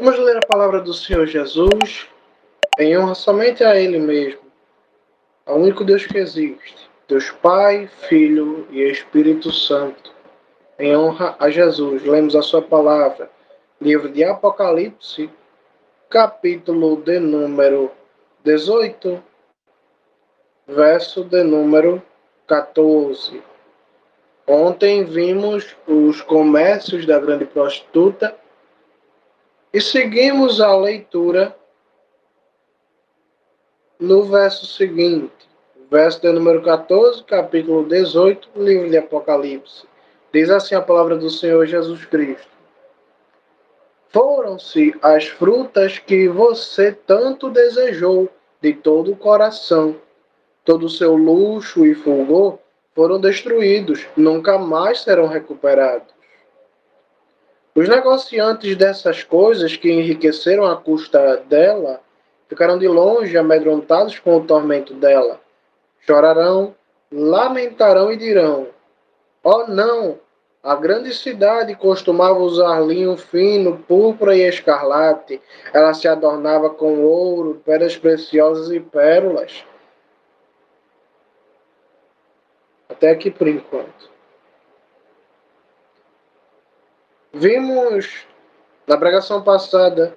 Vamos ler a palavra do Senhor Jesus em honra somente a Ele mesmo, ao único Deus que existe, Deus Pai, Filho e Espírito Santo. Em honra a Jesus, lemos a sua palavra, livro de Apocalipse, capítulo de número 18, verso de número 14. Ontem vimos os comércios da grande prostituta e seguimos a leitura no verso seguinte, verso de número 14, capítulo 18, livro de Apocalipse. Diz assim a palavra do Senhor Jesus Cristo: Foram-se as frutas que você tanto desejou de todo o coração. Todo o seu luxo e fulgor foram destruídos, nunca mais serão recuperados. Os negociantes dessas coisas que enriqueceram à custa dela ficaram de longe amedrontados com o tormento dela. Chorarão, lamentarão e dirão: Oh não! A grande cidade costumava usar linho fino, púrpura e escarlate. Ela se adornava com ouro, pedras preciosas e pérolas. Até aqui por enquanto. Vimos na pregação passada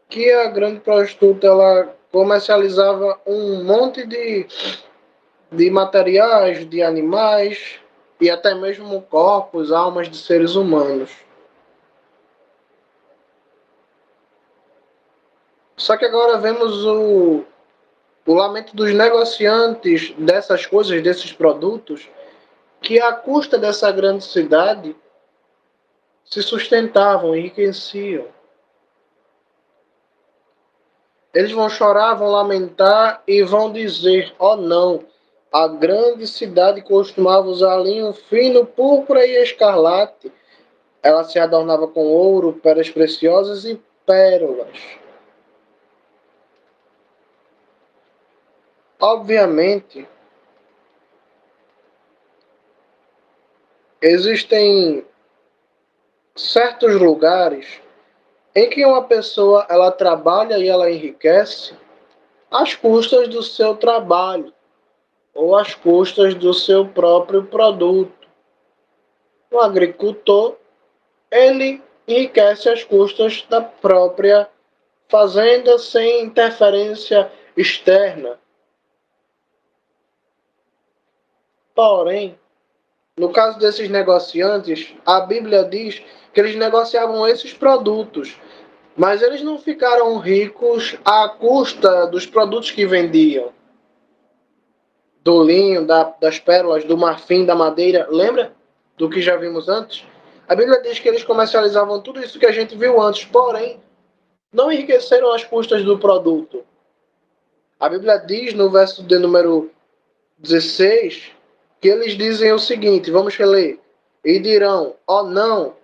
que a grande prostituta ela comercializava um monte de materiais, de animais e até mesmo corpos, almas de seres humanos. Só que agora vemos o lamento dos negociantes dessas coisas, desses produtos, que à custa dessa grande cidade se sustentavam, enriqueciam. Eles vão chorar, vão lamentar e vão dizer: oh não, a grande cidade costumava usar linho fino, púrpura e escarlate. Ela se adornava com ouro, pedras preciosas e pérolas. Obviamente, existem certos lugares em que uma pessoa ela trabalha e ela enriquece às custas do seu trabalho ou às custas do seu próprio produto. O agricultor, ele enriquece às custas da própria fazenda sem interferência externa. Porém, no caso desses negociantes, a Bíblia diz que eles negociavam esses produtos, mas eles não ficaram ricos à custa dos produtos que vendiam. Do linho, das pérolas, do marfim, da madeira. Lembra do que já vimos antes? A Bíblia diz que eles comercializavam tudo isso que a gente viu antes, porém, não enriqueceram às custas do produto. A Bíblia diz no verso de número 16 que eles dizem o seguinte, vamos reler. E dirão: oh não,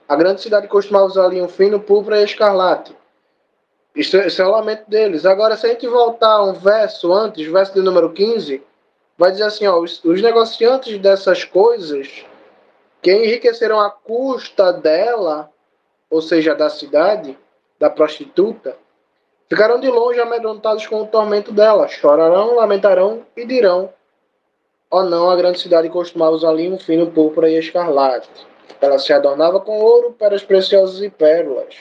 a grande cidade costumava usar linho fino, púrpura e escarlate. Isso é o lamento deles. Agora, se a gente voltar um verso antes, verso de número 15, vai dizer assim, ó, os negociantes dessas coisas que enriqueceram à custa dela, ou seja, da cidade, da prostituta, ficaram de longe amedrontados com o tormento dela. Chorarão, lamentarão e dirão: oh não, a grande cidade costumava usar linho fino, púrpura e escarlate. Ela se adornava com ouro, pedras preciosas e pérolas.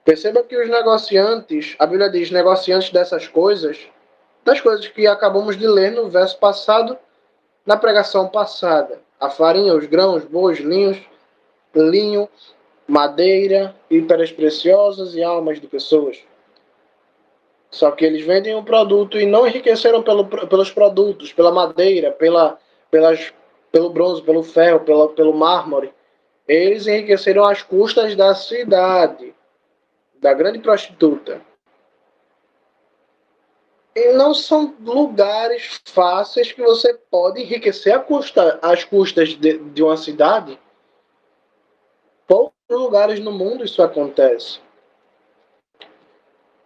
Perceba que os negociantes, a Bíblia diz, negociantes dessas coisas, das coisas que acabamos de ler no verso passado, na pregação passada. A farinha, os grãos, bois, linho, madeira, e pedras preciosas e almas de pessoas. Só que eles vendem um produto e não enriqueceram pelos produtos, pela madeira, pelo bronze, pelo ferro, pelo mármore. Eles enriqueceram às custas da cidade, da grande prostituta. E não são lugares fáceis que você pode enriquecer às custas de uma cidade. Poucos lugares no mundo isso acontece.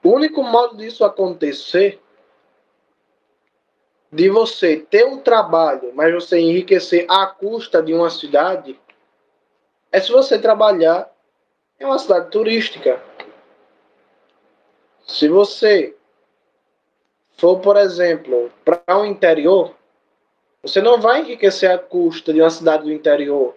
O único modo disso acontecer, de você ter um trabalho, mas você enriquecer à custa de uma cidade, é se você trabalhar em uma cidade turística. Se você for, por exemplo, para o interior, você não vai enriquecer à custa de uma cidade do interior.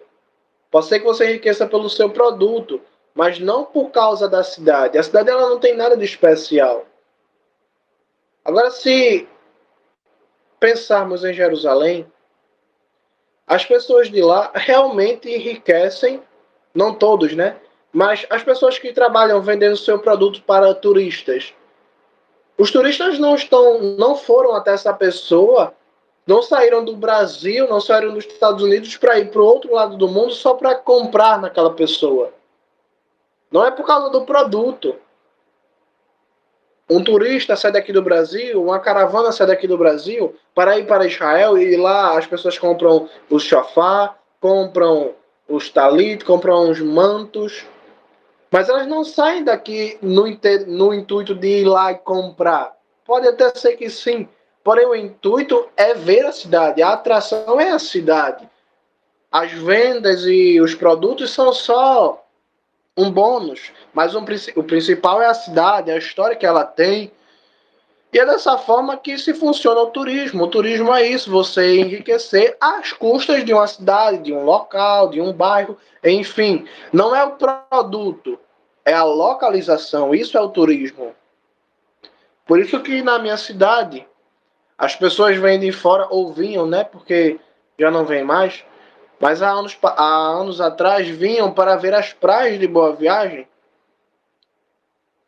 Pode ser que você enriqueça pelo seu produto, mas não por causa da cidade. A cidade ela não tem nada de especial. Agora, se pensarmos em Jerusalém, as pessoas de lá realmente enriquecem, não todos, né? Mas as pessoas que trabalham vendendo seu produto para turistas. Os turistas não foram até essa pessoa, não saíram do Brasil, não saíram dos Estados Unidos para ir para o outro lado do mundo só para comprar naquela pessoa. Não é por causa do produto. Um turista sai daqui do Brasil, uma caravana sai daqui do Brasil para ir para Israel e lá as pessoas compram os shofar, compram os talit, compram os mantos, mas elas não saem daqui no intuito de ir lá e comprar. Pode até ser que sim, porém o intuito é ver a cidade, a atração é a cidade. As vendas e os produtos são só um bônus, mas o principal é a cidade, a história que ela tem. E é dessa forma que se funciona o turismo. O turismo é isso, você enriquecer às custas de uma cidade, de um local, de um bairro, enfim. Não é o produto, é a localização. Isso é o turismo. Por isso que na minha cidade, as pessoas vêm de fora, ou vinham, né? Porque já não vem mais. Mas há anos atrás vinham para ver as praias de Boa Viagem.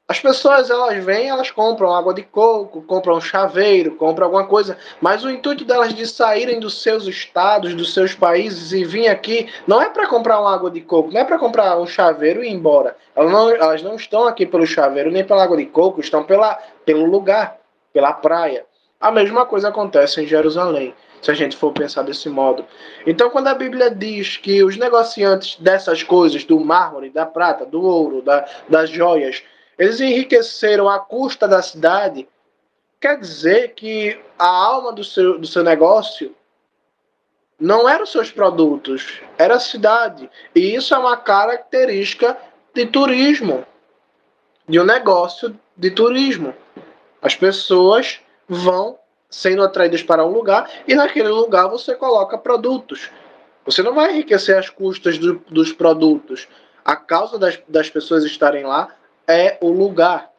As pessoas, elas vêm, elas compram água de coco, compram chaveiro, compram alguma coisa, mas o intuito delas de saírem dos seus estados, dos seus países e vir aqui não é para comprar uma água de coco, não é para comprar um chaveiro e ir embora. Elas não estão aqui pelo chaveiro nem pela água de coco, estão pelo lugar, pela praia. A mesma coisa acontece em Jerusalém, se a gente for pensar desse modo. Então, quando a Bíblia diz que os negociantes dessas coisas, do mármore, da prata, do ouro, das joias, eles enriqueceram à custa da cidade, quer dizer que a alma do seu negócio não eram os seus produtos, era a cidade. E isso é uma característica de turismo, de um negócio de turismo. As pessoas vão sendo atraídas para um lugar e naquele lugar você coloca produtos. Você não vai enriquecer as custas dos produtos. A causa das pessoas estarem lá é o lugar.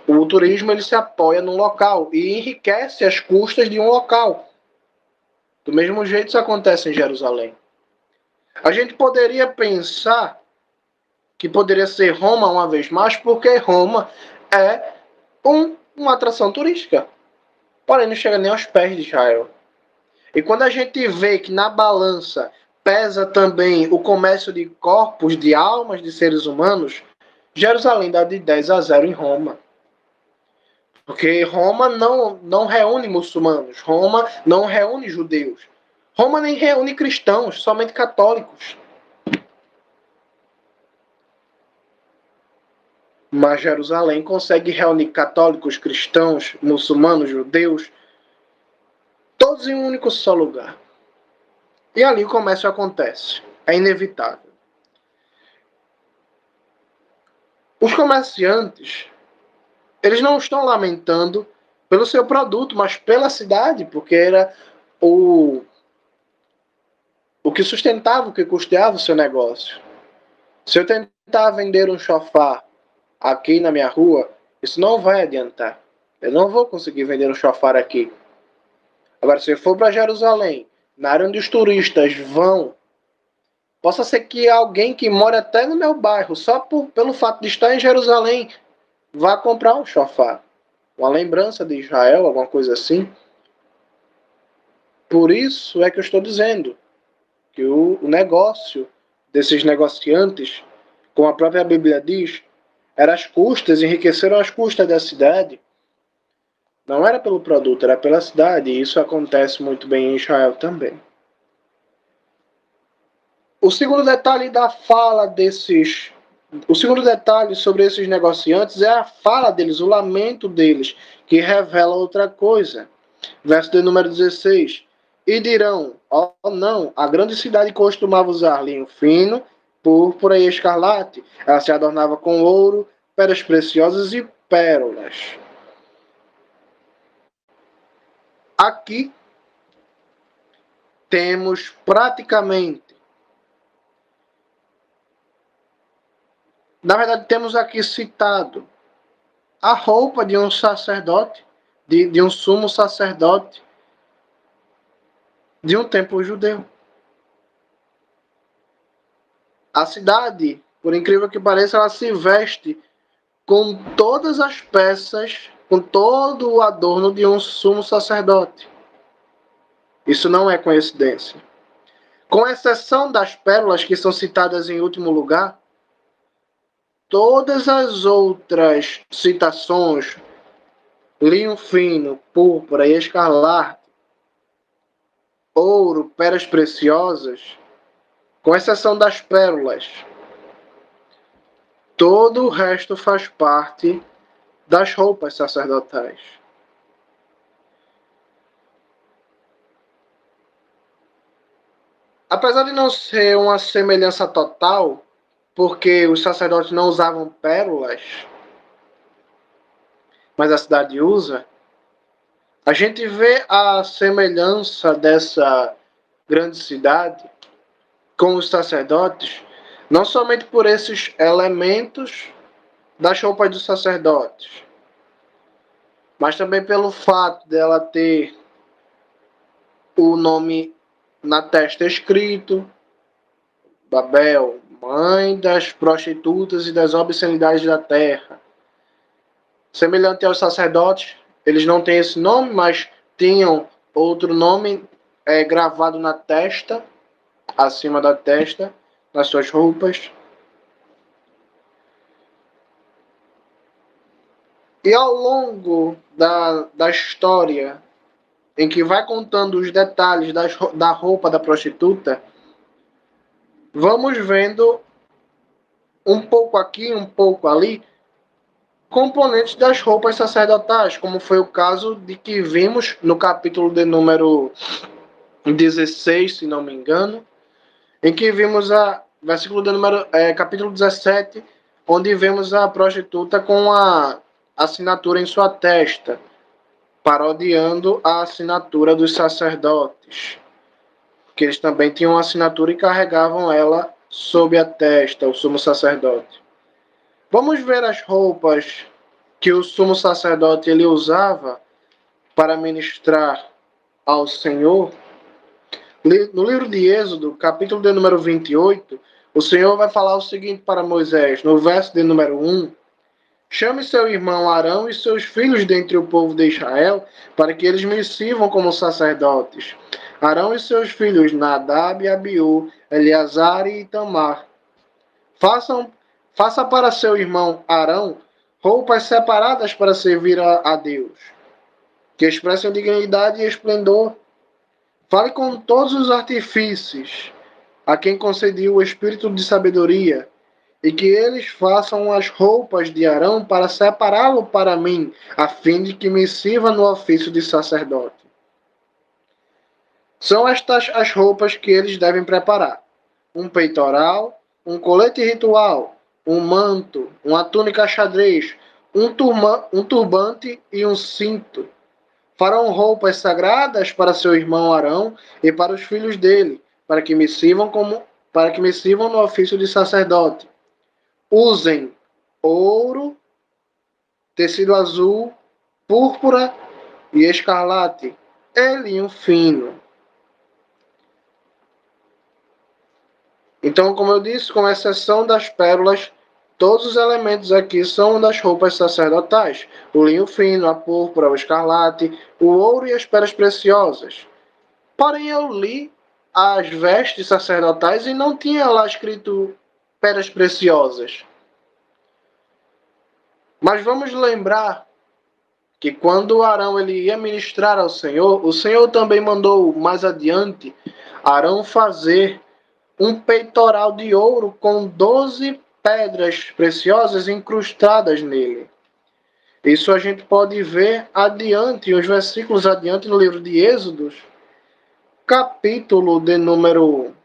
O turismo ele se apoia num local e enriquece as custas de um local. Do mesmo jeito isso acontece em Jerusalém. A gente poderia pensar que poderia ser Roma uma vez mais, porque Roma é uma atração turística. Porém, não chega nem aos pés de Israel. E quando a gente vê que na balança pesa também o comércio de corpos, de almas de seres humanos, Jerusalém dá de 10-0 em Roma. Porque Roma não reúne muçulmanos, Roma não reúne judeus, Roma nem reúne cristãos, somente católicos. Mas Jerusalém consegue reunir católicos, cristãos, muçulmanos, judeus, todos em um único só lugar. E ali o comércio acontece. É inevitável. Os comerciantes, eles não estão lamentando pelo seu produto, mas pela cidade, porque era o que sustentava, o que custeava o seu negócio. Se eu tentar vender um chofar aqui na minha rua, isso não vai adiantar. Eu não vou conseguir vender um chofar aqui. Agora, se eu for para Jerusalém, na área onde os turistas vão, possa ser que alguém que mora até no meu bairro, só pelo fato de estar em Jerusalém, vá comprar um chofar. Uma lembrança de Israel, alguma coisa assim. Por isso é que eu estou dizendo que o negócio desses negociantes, como a própria Bíblia diz, era às custas, enriqueceram às custas da cidade. Não era pelo produto, era pela cidade. E isso acontece muito bem em Israel também. O segundo detalhe da fala desses. O segundo detalhe sobre esses negociantes é a fala deles, o lamento deles, que revela outra coisa. Verso de número 16. E dirão, oh não, a grande cidade costumava usar linho fino púrpura e escarlate. Ela se adornava com ouro, pedras preciosas e pérolas. Aqui temos praticamente, na verdade, temos aqui citado a roupa de um sacerdote, de um sumo sacerdote de um templo judeu. A cidade, por incrível que pareça, ela se veste com todas as peças, com todo o adorno de um sumo sacerdote. Isso não é coincidência. Com exceção das pérolas que são citadas em último lugar, todas as outras citações, linho fino, púrpura e escarlate, ouro, pedras preciosas, com exceção das pérolas, todo o resto faz parte das roupas sacerdotais. Apesar de não ser uma semelhança total, porque os sacerdotes não usavam pérolas, mas a cidade usa, a gente vê a semelhança dessa grande cidade com os sacerdotes, não somente por esses elementos das roupas dos sacerdotes, mas também pelo fato dela ter o nome na testa escrito, Babel, mãe das prostitutas e das obscenidades da terra. Semelhante aos sacerdotes, eles não têm esse nome, mas tinham outro nome gravado na testa, acima da testa, nas suas roupas. E ao longo da história, em que vai contando os detalhes da roupa da prostituta, vamos vendo um pouco aqui, um pouco ali, componentes das roupas sacerdotais, como foi o caso de que vimos no capítulo de número 16, se não me engano, em que vimos versículo de número, capítulo 17, onde vemos a prostituta com a assinatura em sua testa, parodiando a assinatura dos sacerdotes, que eles também tinham assinatura e carregavam ela sob a testa, o sumo sacerdote. Vamos ver as roupas que o sumo sacerdote ele usava para ministrar ao Senhor. No livro de Êxodo, capítulo de número 28, o Senhor vai falar o seguinte para Moisés, no verso de número 1: chame seu irmão Arão e seus filhos dentre o povo de Israel, para que eles me sirvam como sacerdotes. Arão e seus filhos, Nadab e Abiú, Eleazar e Itamar. Faça para seu irmão Arão roupas separadas para servir a Deus, que expressem dignidade e esplendor. Fale com todos os artífices, a quem concedi o espírito de sabedoria, e que eles façam as roupas de Arão para separá-lo para mim, a fim de que me sirva no ofício de sacerdote. São estas as roupas que eles devem preparar: um peitoral, um colete ritual, um manto, uma túnica xadrez, um turbante e um cinto. Farão roupas sagradas para seu irmão Arão e para os filhos dele, para que me sirvam no ofício de sacerdote. Usem ouro, tecido azul, púrpura e escarlate, e linho fino. Então, como eu disse, com exceção das pérolas, todos os elementos aqui são das roupas sacerdotais: o linho fino, a púrpura, o escarlate, o ouro e as pedras preciosas. Porém, eu li as vestes sacerdotais e não tinha lá escrito pedras preciosas. Mas vamos lembrar que quando Arão ele ia ministrar ao Senhor, o Senhor também mandou mais adiante Arão fazer um peitoral de ouro com 12 pedras preciosas incrustadas nele. Isso a gente pode ver adiante, uns versículos adiante no livro de Êxodos, capítulo de número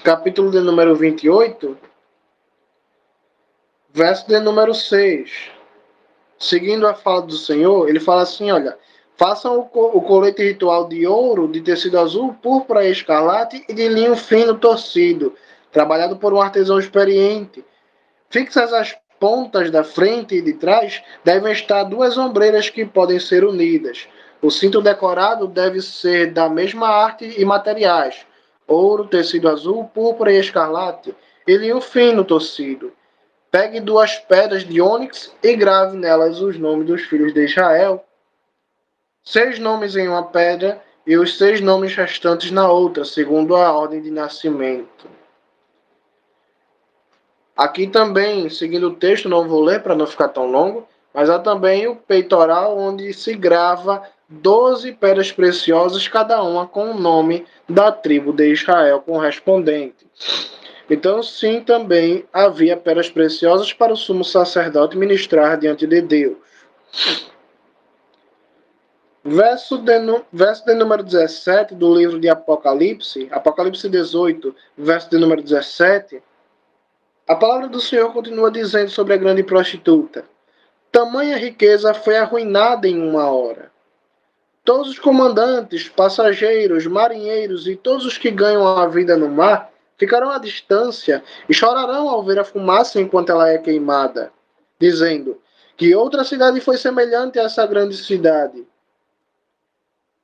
capítulo de número 28, verso de número 6. Seguindo a fala do Senhor, ele fala assim, olha, façam o colete ritual de ouro, de tecido azul, púrpura e escarlate e de linho fino torcido, trabalhado por um artesão experiente. Fixas as pontas da frente e de trás, devem estar duas ombreiras que podem ser unidas. O cinto decorado deve ser da mesma arte e materiais: ouro, tecido azul, púrpura e escarlate, e linho fino torcido. Pegue duas pedras de ônix e grave nelas os nomes dos filhos de Israel, 6 nomes em uma pedra e os 6 nomes restantes na outra, segundo a ordem de nascimento. Aqui também, seguindo o texto, não vou ler para não ficar tão longo, mas há também o peitoral, onde se grava 12 pedras preciosas, cada uma com o nome da tribo de Israel correspondente. Então, sim, também havia pedras preciosas para o sumo sacerdote ministrar diante de Deus. Verso de número 17 do livro de Apocalipse, Apocalipse 18, verso de número 17, a palavra do Senhor continua dizendo sobre a grande prostituta: tamanha riqueza foi arruinada em uma hora. Todos os comandantes, passageiros, marinheiros e todos os que ganham a vida no mar ficarão à distância e chorarão ao ver a fumaça enquanto ela é queimada, dizendo que outra cidade foi semelhante a essa grande cidade.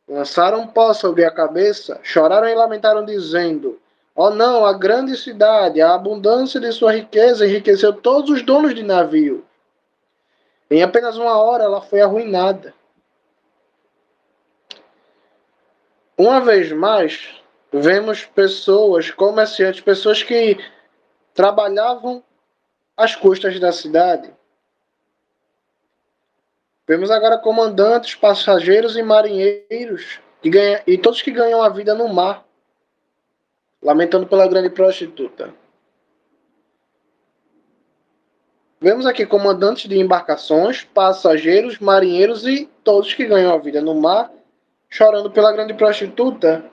Lançaram pó sobre a cabeça, choraram e lamentaram, dizendo: oh não, a grande cidade, a abundância de sua riqueza enriqueceu todos os donos de navio. Em apenas uma hora ela foi arruinada. Uma vez mais, vemos pessoas, comerciantes, pessoas que trabalhavam às custas da cidade. Vemos agora comandantes, passageiros e marinheiros e todos que ganham a vida no mar, lamentando pela grande prostituta. Vemos aqui comandantes de embarcações, passageiros, marinheiros e todos que ganham a vida no mar, chorando pela grande prostituta.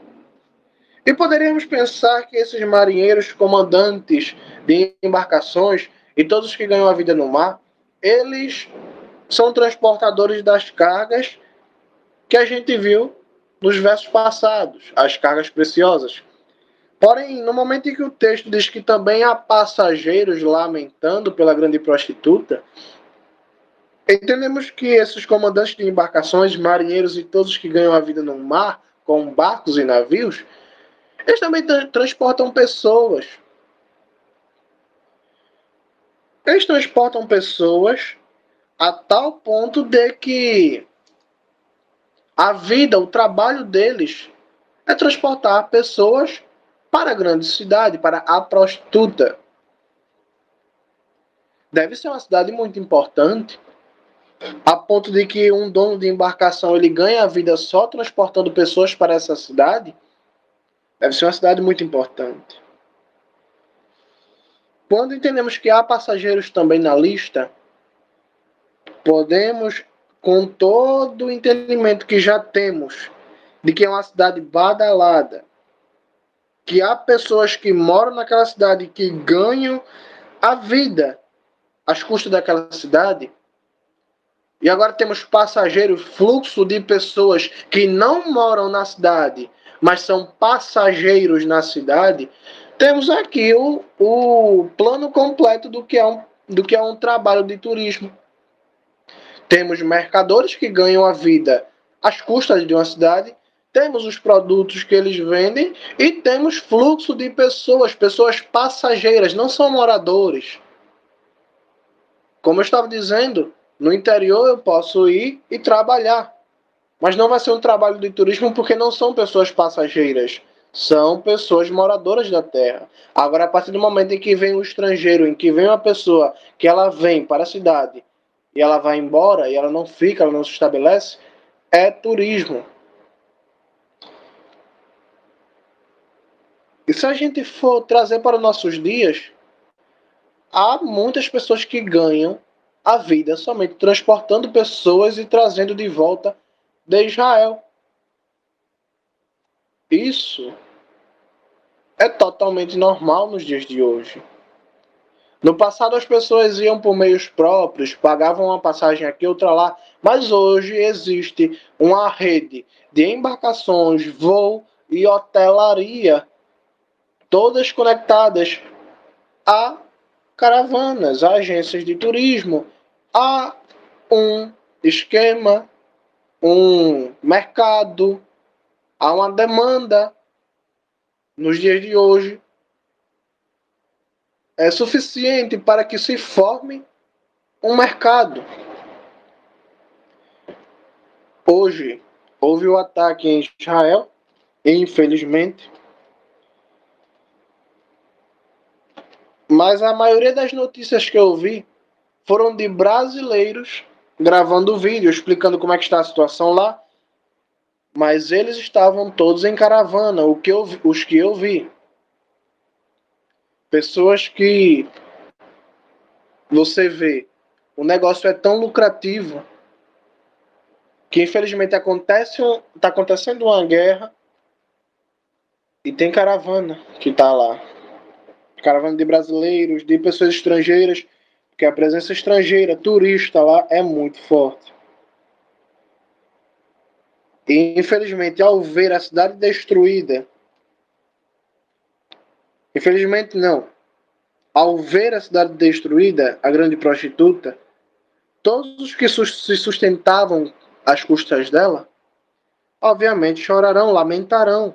E poderíamos pensar que esses marinheiros, comandantes de embarcações e todos que ganham a vida no mar, eles são transportadores das cargas que a gente viu nos versos passados, as cargas preciosas. Porém, no momento em que o texto diz que também há passageiros lamentando pela grande prostituta, entendemos que esses comandantes de embarcações, marinheiros e todos que ganham a vida no mar, com barcos e navios, eles também transportam pessoas. Eles transportam pessoas a tal ponto de que a vida, o trabalho deles é transportar pessoas para a grande cidade, para a prostituta. Deve ser uma cidade muito importante, a ponto de que um dono de embarcação ele ganha a vida só transportando pessoas para essa cidade. Deve ser uma cidade muito importante. Quando entendemos que há passageiros também na lista, podemos, com todo o entendimento que já temos de que é uma cidade badalada, que há pessoas que moram naquela cidade que ganham a vida às custas daquela cidade, e agora temos passageiros, fluxo de pessoas que não moram na cidade, mas são passageiros na cidade, temos aqui o plano completo do que é um trabalho de turismo. Temos mercadores que ganham a vida às custas de uma cidade, temos os produtos que eles vendem e temos fluxo de pessoas, pessoas passageiras, não são moradores. Como eu estava dizendo, no interior eu posso ir e trabalhar, mas não vai ser um trabalho de turismo porque não são pessoas passageiras, são pessoas moradoras da terra. Agora, a partir do momento em que vem um estrangeiro, em que vem uma pessoa que ela vem para a cidade e ela vai embora e ela não fica, ela não se estabelece, é turismo. E se a gente for trazer para os nossos dias, há muitas pessoas que ganham a vida somente transportando pessoas e trazendo de volta de Israel. Isso é totalmente normal nos dias de hoje. No passado as pessoas iam por meios próprios, pagavam uma passagem aqui, outra lá, mas hoje existe uma rede de embarcações, voo e hotelaria, todas conectadas a caravanas, a agências de turismo, a um esquema, um mercado, a uma demanda nos dias de hoje. É suficiente para que se forme um mercado. Hoje, houve o ataque em Israel, infelizmente, mas a maioria das notícias que eu vi foram de brasileiros gravando vídeo, explicando como é que está a situação lá, mas eles estavam todos em caravana, os que eu vi. Pessoas que você vê, o negócio é tão lucrativo que infelizmente está acontecendo uma guerra e tem caravana que está lá. Caravana de brasileiros, de pessoas estrangeiras, porque a presença estrangeira, turista lá é muito forte. E infelizmente, ao ver a cidade destruída, infelizmente não, ao ver a cidade destruída, a grande prostituta, todos os que se sustentavam às custas dela, obviamente chorarão, lamentarão.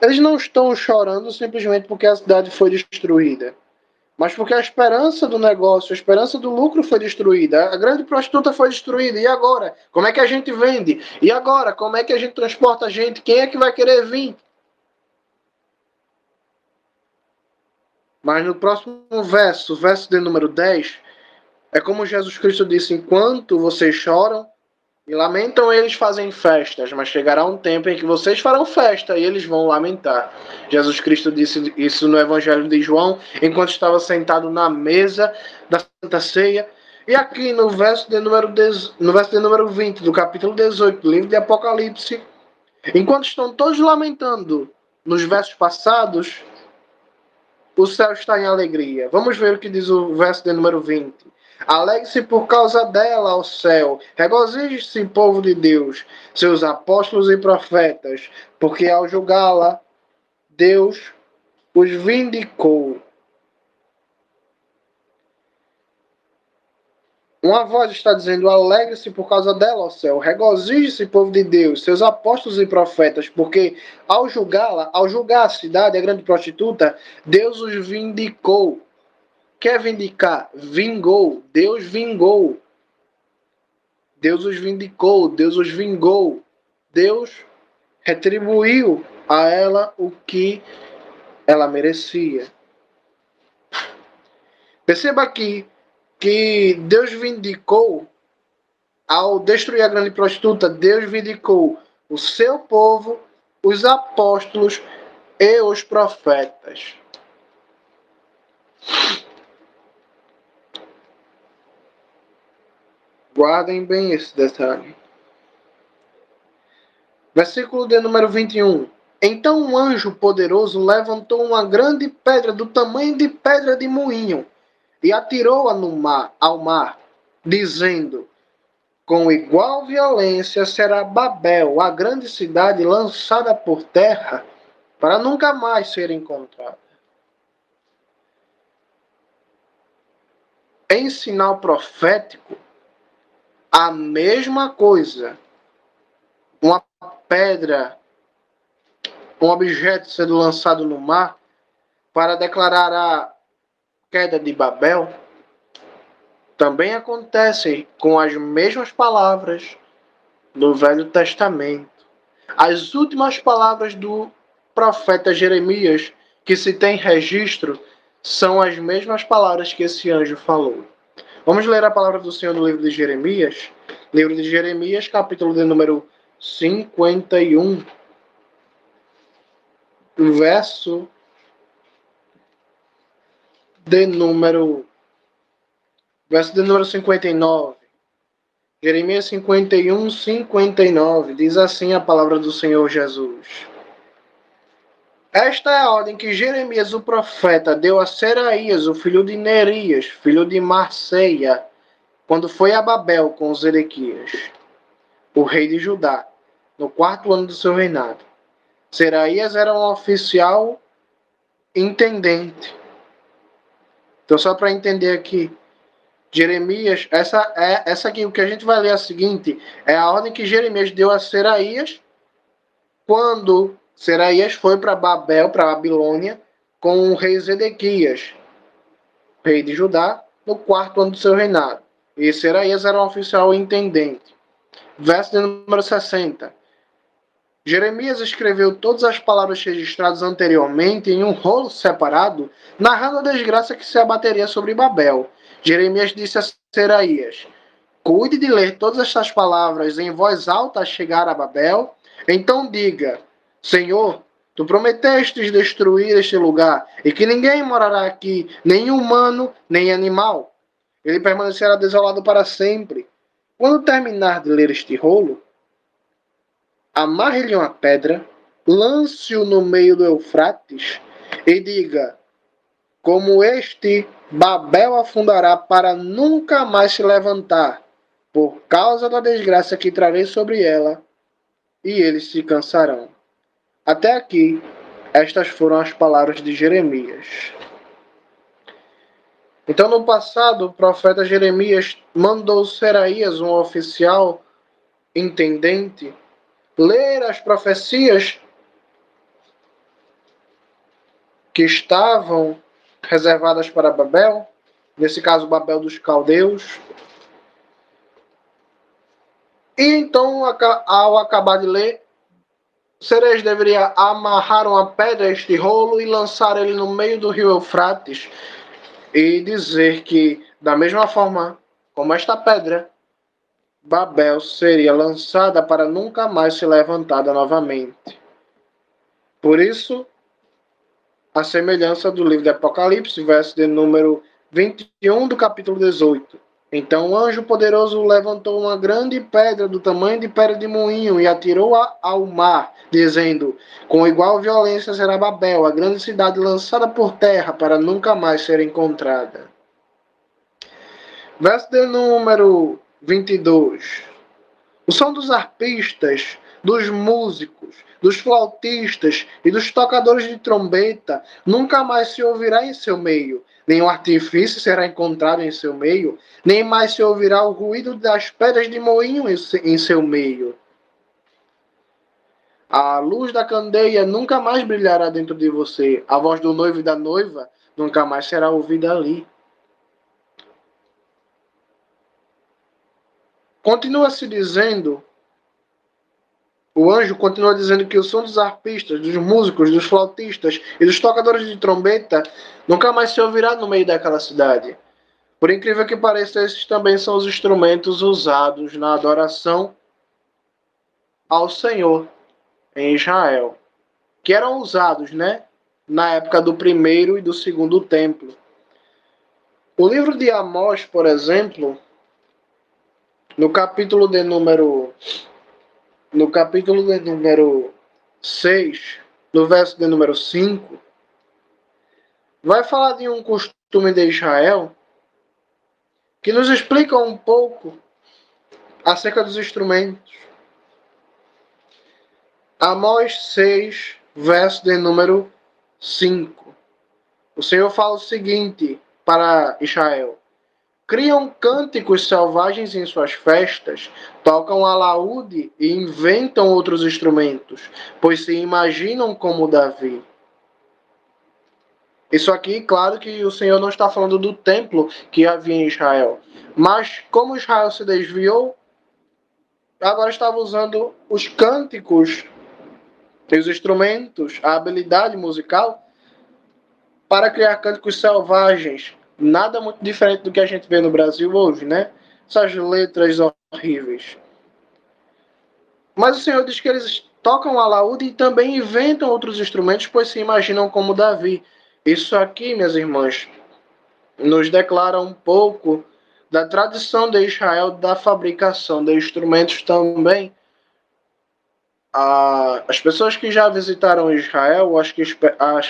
Eles não estão chorando simplesmente porque a cidade foi destruída, mas porque a esperança do negócio, a esperança do lucro foi destruída. A grande prostituta foi destruída. E agora? Como é que a gente vende? E agora? Como é que a gente transporta a gente? Quem é que vai querer vir? Mas no próximo verso, verso de número 10, é como Jesus Cristo disse: enquanto vocês choram e lamentam, eles fazem festas, mas chegará um tempo em que vocês farão festa e eles vão lamentar. Jesus Cristo disse isso no Evangelho de João, enquanto estava sentado na mesa da Santa Ceia. E aqui no verso de número 20 do capítulo 18 do livro de Apocalipse, enquanto estão todos lamentando nos versos passados, o céu está em alegria. Vamos ver o que diz o verso de número 20. Alegre-se por causa dela, ó céu. Regozije-se, povo de Deus, seus apóstolos e profetas, porque ao julgá-la, Deus os vindicou. Uma voz está dizendo: alegre-se por causa dela, ó céu. Regozije-se, povo de Deus, seus apóstolos e profetas, porque ao julgá-la, ao julgar a cidade, a grande prostituta, Deus os vindicou. Quer vindicar? Vingou. Deus vingou. Deus os vindicou. Deus os vingou. Deus retribuiu a ela o que ela merecia. Perceba aqui que Deus vindicou, ao destruir a grande prostituta, Deus vindicou o seu povo, os apóstolos e os profetas. Guardem bem esse detalhe. Versículo de número 21. Então um anjo poderoso levantou uma grande pedra do tamanho de pedra de moinho e atirou-a ao mar, dizendo: com igual violência será Babel, a grande cidade, lançada por terra, para nunca mais ser encontrada. Em sinal profético, a mesma coisa. Uma pedra, um objeto sendo lançado no mar para declarar a queda de Babel, também acontece com as mesmas palavras do Velho Testamento. As últimas palavras do profeta Jeremias, que se tem registro, são as mesmas palavras que esse anjo falou. Vamos ler a palavra do Senhor no livro de Jeremias. Livro de Jeremias, capítulo de número 51, verso de número 59. Jeremias 51, 59. Diz assim a palavra do Senhor Jesus: Esta é a ordem que Jeremias, o profeta, deu a Seraías, o filho de Nerias, filho de Marceia, quando foi a Babel com Zedequias, o rei de Judá, no 4º ano do seu reinado. Seraías era um oficial intendente. Então, só para entender aqui, Jeremias, essa aqui, o que a gente vai ler é a seguinte, é a ordem que Jeremias deu a Seraías quando Seraías foi para Babel, para Babilônia, com o rei Zedequias, rei de Judá, no 4º ano do seu reinado. E Seraías era um oficial intendente. Verso de número 60. Jeremias escreveu todas as palavras registradas anteriormente em um rolo separado, narrando a desgraça que se abateria sobre Babel. Jeremias disse a Seraías: cuide de ler todas estas palavras em voz alta a chegar a Babel. Então diga: Senhor, tu prometestes destruir este lugar e que ninguém morará aqui, nem humano, nem animal. Ele permanecerá desolado para sempre. Quando terminar de ler este rolo, amarre-lhe uma pedra, lance-o no meio do Eufrates e diga: como este, Babel afundará para nunca mais se levantar, por causa da desgraça que trarei sobre ela, e eles se cansarão. Até aqui, estas foram as palavras de Jeremias. Então, no passado, o profeta Jeremias mandou Seraías, um oficial intendente, ler as profecias que estavam reservadas para Babel, nesse caso, Babel dos Caldeus. E então, ao acabar de ler, Seraías deveria amarrar uma pedra a este rolo e lançar ele no meio do rio Eufrates e dizer que, da mesma forma como esta pedra, Babel seria lançada para nunca mais ser levantada novamente. Por isso, a semelhança do livro de Apocalipse, verso de número 21 do capítulo 18. Então o anjo poderoso levantou uma grande pedra do tamanho de pedra de moinho e atirou-a ao mar, dizendo: com igual violência será Babel, a grande cidade lançada por terra para nunca mais ser encontrada. Verso de número 22. O som dos arpistas, dos músicos, dos flautistas e dos tocadores de trombeta nunca mais se ouvirá em seu meio. Nenhum artifício será encontrado em seu meio, nem mais se ouvirá o ruído das pedras de moinho em seu meio. A luz da candeia nunca mais brilhará dentro de você. A voz do noivo e da noiva nunca mais será ouvida ali. Continua se dizendo, o anjo continua dizendo que o som dos arpistas, dos músicos, dos flautistas e dos tocadores de trombeta nunca mais se ouvirá no meio daquela cidade. Por incrível que pareça, esses também são os instrumentos usados na adoração ao Senhor em Israel, que eram usados, né, na época do primeiro e do segundo templo. O livro de Amós, por exemplo, no capítulo de número 6, no verso de número 5, vai falar de um costume de Israel que nos explica um pouco acerca dos instrumentos. Amós 6, verso de número 5. O Senhor fala o seguinte para Israel: criam cânticos selvagens em suas festas, tocam alaúde e inventam outros instrumentos, pois se imaginam como Davi. Isso aqui, claro que o Senhor não está falando do templo que havia em Israel. Mas como Israel se desviou, agora estava usando os cânticos, os instrumentos, a habilidade musical, para criar cânticos selvagens. Nada muito diferente do que a gente vê no Brasil hoje, né? Essas letras horríveis. Mas o Senhor diz que eles tocam alaúde e também inventam outros instrumentos, pois se imaginam como Davi. Isso aqui, minhas irmãs, nos declara um pouco da tradição de Israel da fabricação de instrumentos também, As pessoas que já visitaram Israel, acho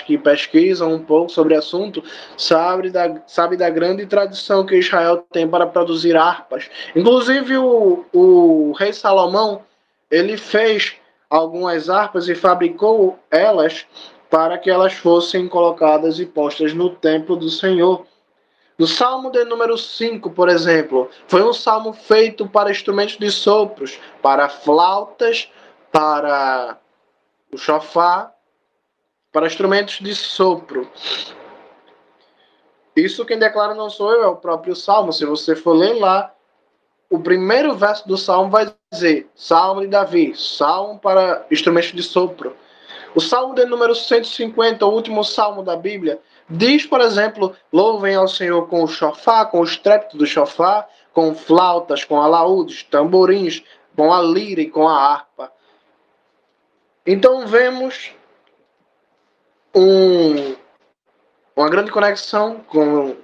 que pesquisam um pouco sobre o assunto, sabe da grande tradição que Israel tem para produzir harpas. Inclusive, o rei Salomão, ele fez algumas harpas e fabricou elas para que elas fossem colocadas e postas no templo do Senhor. No Salmo de número 5, por exemplo, foi um salmo feito para instrumentos de sopros, para flautas, para o chofar, para instrumentos de sopro. Isso quem declara não sou eu, é o próprio Salmo. Se você for ler lá, o primeiro verso do Salmo vai dizer: Salmo de Davi, Salmo para instrumentos de sopro. O Salmo de número 150, o último salmo da Bíblia, diz, por exemplo, louvem ao Senhor com o chofar, com o estrépito do chofar, com flautas, com alaúdes, tamborins, com a lira e com a harpa. Então vemos uma grande conexão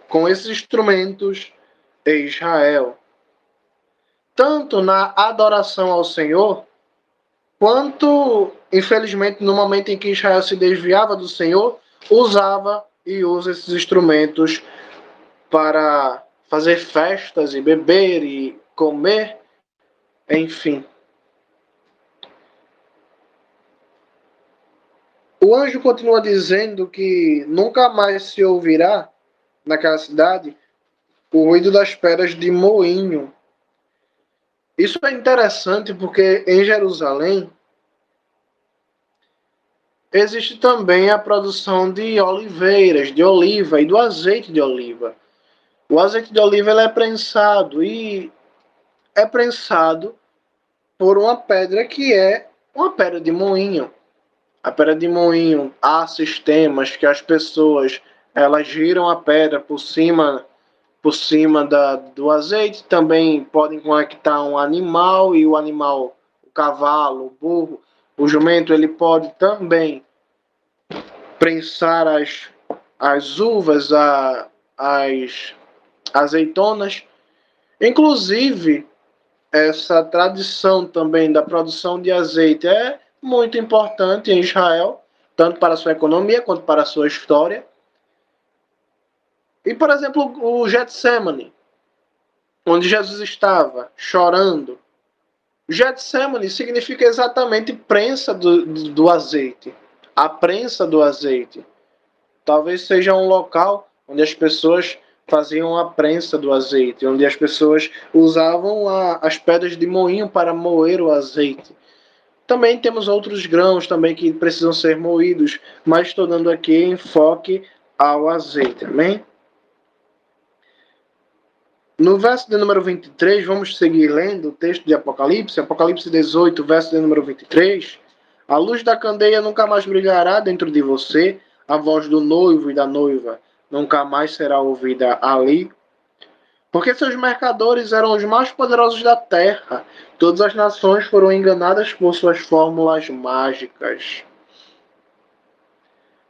com esses instrumentos em Israel. Tanto na adoração ao Senhor, quanto, infelizmente, no momento em que Israel se desviava do Senhor, usava e usa esses instrumentos para fazer festas e beber e comer, enfim. O anjo continua dizendo que nunca mais se ouvirá naquela cidade o ruído das pedras de moinho. Isso é interessante porque em Jerusalém existe também a produção de oliveiras, de oliva e do azeite de oliva. O azeite de oliva ele é prensado e é prensado por uma pedra que é uma pedra de moinho. A pedra de moinho, há sistemas que as pessoas elas giram a pedra por cima do azeite, também podem conectar um animal e o animal, o cavalo, o burro, o jumento, ele pode também prensar as uvas, as azeitonas. Inclusive, essa tradição também da produção de azeite é muito importante em Israel, tanto para a sua economia quanto para a sua história. E, por exemplo, o Getsemane, onde Jesus estava chorando. Getsemane significa exatamente prensa do azeite. A prensa do azeite. Talvez seja um local onde as pessoas faziam a prensa do azeite, onde as pessoas usavam as pedras de moinho para moer o azeite. Também temos outros grãos também que precisam ser moídos, mas estou dando aqui enfoque ao azeite, amém? No verso de número 23, vamos seguir lendo o texto de Apocalipse, Apocalipse 18, verso de número 23. A luz da candeia nunca mais brilhará dentro de você, a voz do noivo e da noiva nunca mais será ouvida ali, porque seus mercadores eram os mais poderosos da terra. Todas as nações foram enganadas por suas fórmulas mágicas.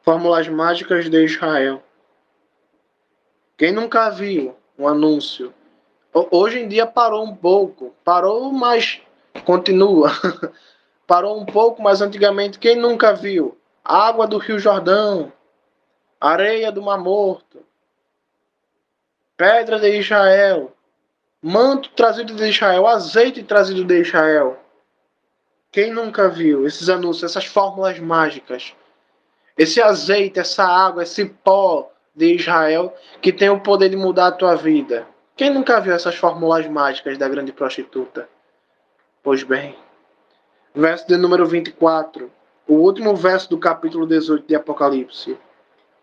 Fórmulas mágicas de Israel. Quem nunca viu um anúncio? Hoje em dia parou um pouco. Parou, mas continua. Parou um pouco, mas antigamente quem nunca viu? Água do Rio Jordão, areia do Mar Morto, pedra de Israel, manto trazido de Israel, azeite trazido de Israel. Quem nunca viu esses anúncios, essas fórmulas mágicas? Esse azeite, essa água, esse pó de Israel que tem o poder de mudar a tua vida. Quem nunca viu essas fórmulas mágicas da grande prostituta? Pois bem, verso de número 24, o último verso do capítulo 18 de Apocalipse.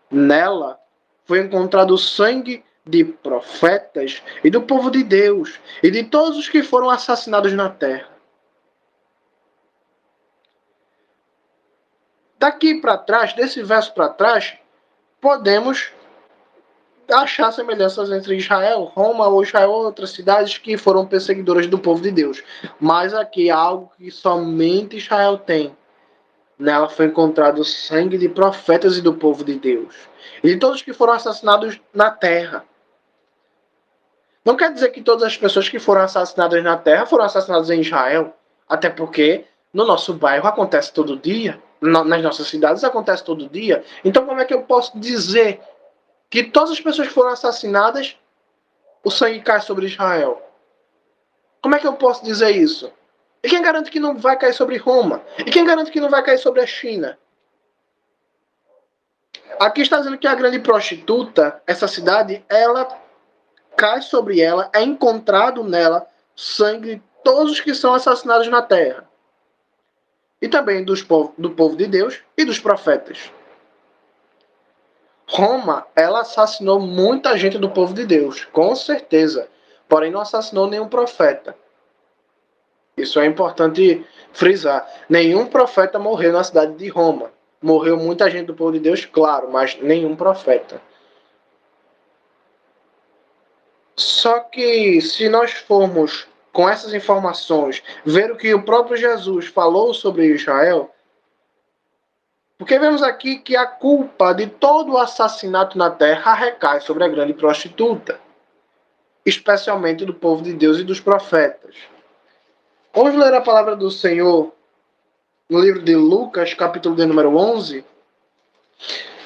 Nela foi encontrado o sangue de profetas e do povo de Deus e de todos os que foram assassinados na terra. Daqui para trás, desse verso para trás, podemos achar semelhanças entre Israel, Roma ou Israel ou outras cidades que foram perseguidoras do povo de Deus. Mas aqui há algo que somente Israel tem. Nela foi encontrado o sangue de profetas e do povo de Deus. E de todos que foram assassinados na terra. Não quer dizer que todas as pessoas que foram assassinadas na terra foram assassinadas em Israel. Até porque No nosso bairro acontece todo dia, nas nossas cidades acontece todo dia. Então como é que eu posso dizer que todas as pessoas que foram assassinadas, o sangue cai sobre Israel? Como é que eu posso dizer isso? E quem garante que não vai cair sobre Roma? E quem garante que não vai cair sobre a China? Aqui está dizendo que a grande prostituta, essa cidade, ela cai sobre ela, é encontrado nela sangue de todos os que são assassinados na terra. E também do povo de Deus e dos profetas. Roma, ela assassinou muita gente do povo de Deus, com certeza. Porém, não assassinou nenhum profeta. Isso é importante frisar. Nenhum profeta morreu na cidade de Roma. Morreu muita gente do povo de Deus, claro, mas nenhum profeta. Só que se nós formos com essas informações ver o que o próprio Jesus falou sobre Israel, porque vemos aqui que a culpa de todo o assassinato na terra recai sobre a grande prostituta, especialmente do povo de Deus e dos profetas. Vamos ler a palavra do Senhor no livro de Lucas, capítulo de número 11.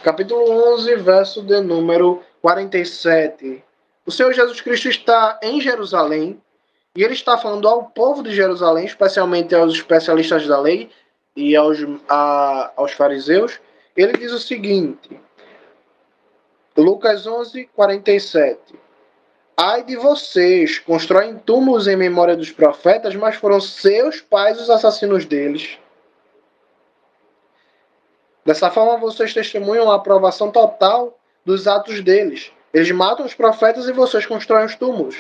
Capítulo 11, verso de número 47. O Senhor Jesus Cristo está em Jerusalém e ele está falando ao povo de Jerusalém, especialmente aos especialistas da lei e aos fariseus. Ele diz o seguinte, Lucas 11, 47. Ai de vocês, constroem túmulos em memória dos profetas, mas foram seus pais os assassinos deles. Dessa forma, vocês testemunham a aprovação total dos atos deles. Eles matam os profetas e vocês constroem os túmulos.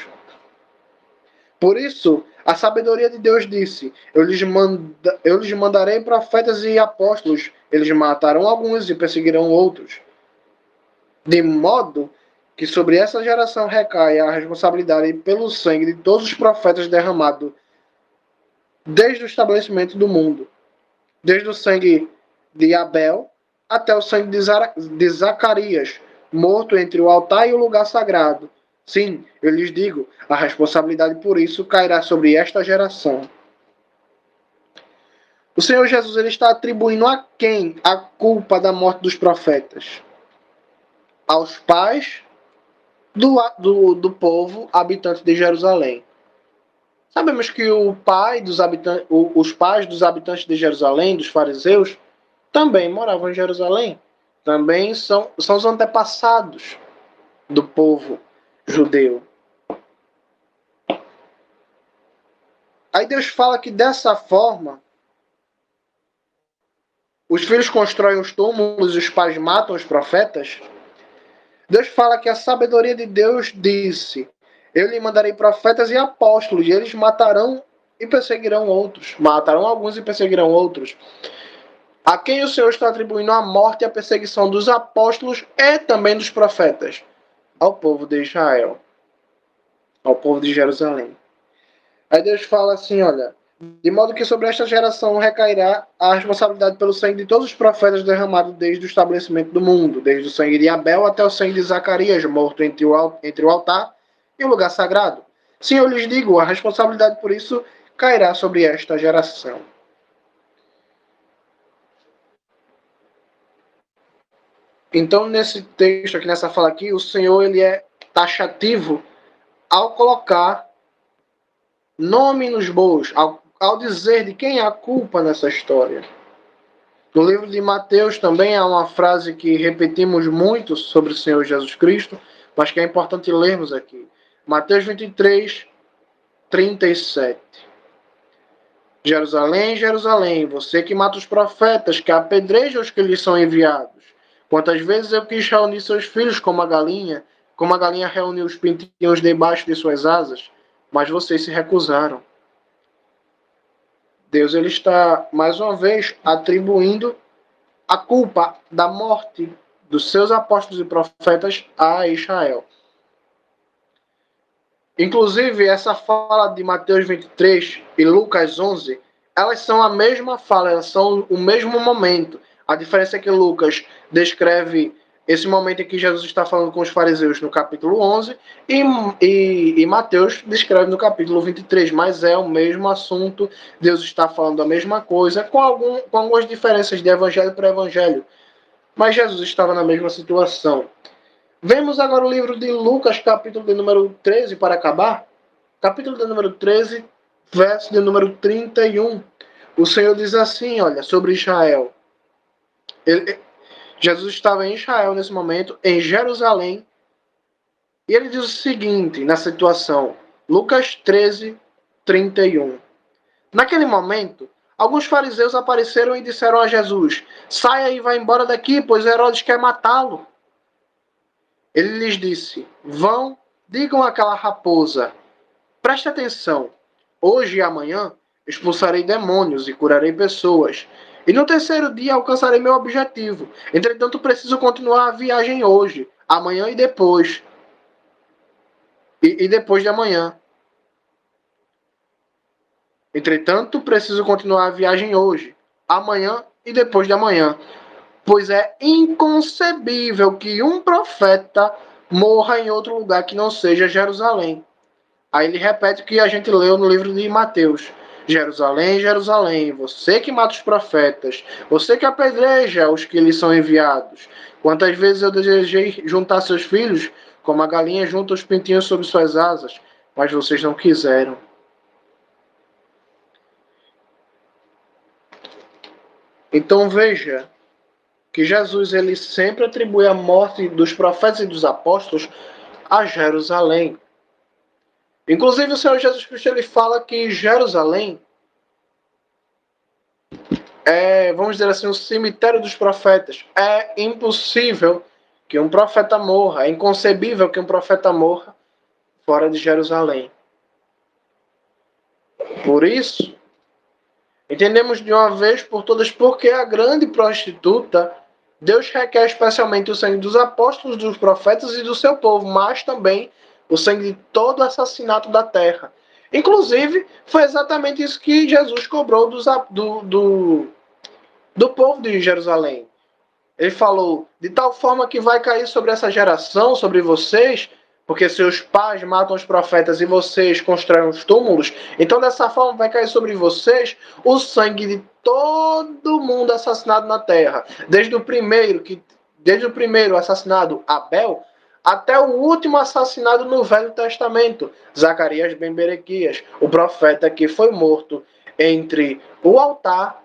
Por isso, a sabedoria de Deus disse, eu lhes mandarei profetas e apóstolos. Eles matarão alguns e perseguirão outros. De modo que sobre essa geração recai a responsabilidade pelo sangue de todos os profetas derramado desde o estabelecimento do mundo. Desde o sangue de Abel até o sangue de Zacarias, morto entre o altar e o lugar sagrado. Sim, eu lhes digo, a responsabilidade por isso cairá sobre esta geração. O Senhor Jesus ele está atribuindo a quem a culpa da morte dos profetas? Aos pais do povo habitante de Jerusalém. Sabemos que os pais dos habitantes de Jerusalém, dos fariseus, também moravam em Jerusalém. Também são os antepassados do povo judeu. Aí Deus fala que dessa forma os filhos constroem os túmulos e os pais matam os profetas. Deus fala que a sabedoria de Deus disse, eu lhe mandarei profetas e apóstolos, e eles matarão e perseguirão outros. Matarão alguns e perseguirão outros. A quem o Senhor está atribuindo a morte e a perseguição dos apóstolos e também dos profetas? Ao povo de Israel. Ao povo de Jerusalém. Aí Deus fala assim, olha, de modo que sobre esta geração recairá a responsabilidade pelo sangue de todos os profetas derramados desde o estabelecimento do mundo, desde o sangue de Abel até o sangue de Zacarias, morto entre o altar e o lugar sagrado. Sim, eu lhes digo, a responsabilidade por isso cairá sobre esta geração. Então, nesse texto aqui, nessa fala aqui, o Senhor ele é taxativo ao colocar nome nos bois, ao dizer de quem é a culpa nessa história. No livro de Mateus também há uma frase que repetimos muito sobre o Senhor Jesus Cristo, mas que é importante lermos aqui. Mateus 23, 37. Jerusalém, Jerusalém, você que mata os profetas, que apedreja os que lhes são enviados. Quantas vezes eu quis reunir seus filhos como a galinha reuniu os pintinhos debaixo de suas asas, mas vocês se recusaram. Deus ele está, mais uma vez, atribuindo a culpa da morte dos seus apóstolos e profetas a Israel. Inclusive, essa fala de Mateus 23 e Lucas 11, elas são a mesma fala, elas são o mesmo momento. A diferença é que Lucas descreve esse momento em que Jesus está falando com os fariseus no capítulo 11 e Mateus descreve no capítulo 23, mas é o mesmo assunto, Deus está falando a mesma coisa, com algumas diferenças de evangelho para evangelho, mas Jesus estava na mesma situação. Vemos agora o livro de Lucas, capítulo de número 13, para acabar. Capítulo de número 13, verso de número 31. O Senhor diz assim, olha, sobre Israel. Jesus estava em Israel nesse momento, em Jerusalém, e ele diz o seguinte na situação, Lucas 13, 31. Naquele momento, alguns fariseus apareceram e disseram a Jesus, saia e vá embora daqui, pois Herodes quer matá-lo. Ele lhes disse, vão, digam àquela raposa, preste atenção, hoje e amanhã expulsarei demônios e curarei pessoas. E no terceiro dia alcançarei meu objetivo. Entretanto, preciso continuar a viagem hoje, amanhã e depois. E depois de amanhã. Entretanto, preciso continuar a viagem hoje, amanhã e depois de amanhã. Pois é inconcebível que um profeta morra em outro lugar que não seja Jerusalém. Aí ele repete o que a gente leu no livro de Mateus. Jerusalém, Jerusalém, você que mata os profetas, você que apedreja os que lhe são enviados. Quantas vezes eu desejei juntar seus filhos, como a galinha junta os pintinhos sob suas asas, mas vocês não quiseram. Então veja que Jesus ele sempre atribui a morte dos profetas e dos apóstolos a Jerusalém. Inclusive o Senhor Jesus Cristo ele fala que Jerusalém é, vamos dizer assim, o cemitério dos profetas. É impossível que um profeta morra, é inconcebível que um profeta morra fora de Jerusalém. Por isso, entendemos de uma vez por todas porque a grande prostituta, Deus requer especialmente o sangue dos apóstolos, dos profetas e do seu povo, mas também o sangue de todo assassinato da terra. Inclusive, foi exatamente isso que Jesus cobrou do povo de Jerusalém. Ele falou, de tal forma que vai cair sobre essa geração, sobre vocês, porque seus pais matam os profetas e vocês constroem os túmulos, então dessa forma vai cair sobre vocês o sangue de todo mundo assassinado na terra. Desde o primeiro assassinado, Abel, até o último assassinado no Velho Testamento, Zacarias ben Berequias, o profeta que foi morto entre o altar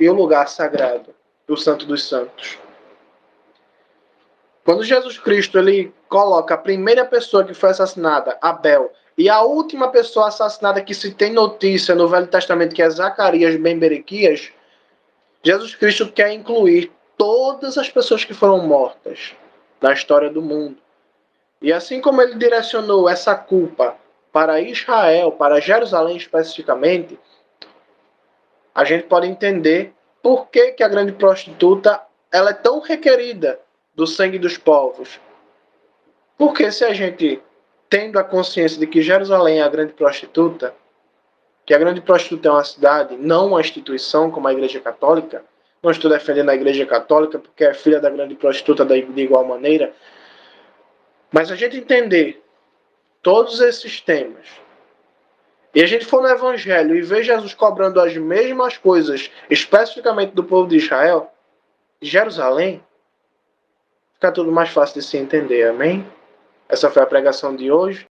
e o lugar sagrado, o Santo dos Santos. Quando Jesus Cristo ele coloca a primeira pessoa que foi assassinada, Abel, e a última pessoa assassinada que se tem notícia no Velho Testamento, que é Zacarias ben Berequias, Jesus Cristo quer incluir todas as pessoas que foram mortas na história do mundo. E assim como ele direcionou essa culpa para Israel, para Jerusalém especificamente, a gente pode entender por que a grande prostituta ela é tão requerida do sangue dos povos. Porque se a gente, tendo a consciência de que Jerusalém é a grande prostituta, que a grande prostituta é uma cidade, não uma instituição como a Igreja Católica, não estou defendendo a Igreja Católica porque é filha da grande prostituta de igual maneira, mas a gente entender todos esses temas, e a gente for no Evangelho e ver Jesus cobrando as mesmas coisas, especificamente do povo de Israel, Jerusalém, fica tudo mais fácil de se entender, amém? Essa foi a pregação de hoje.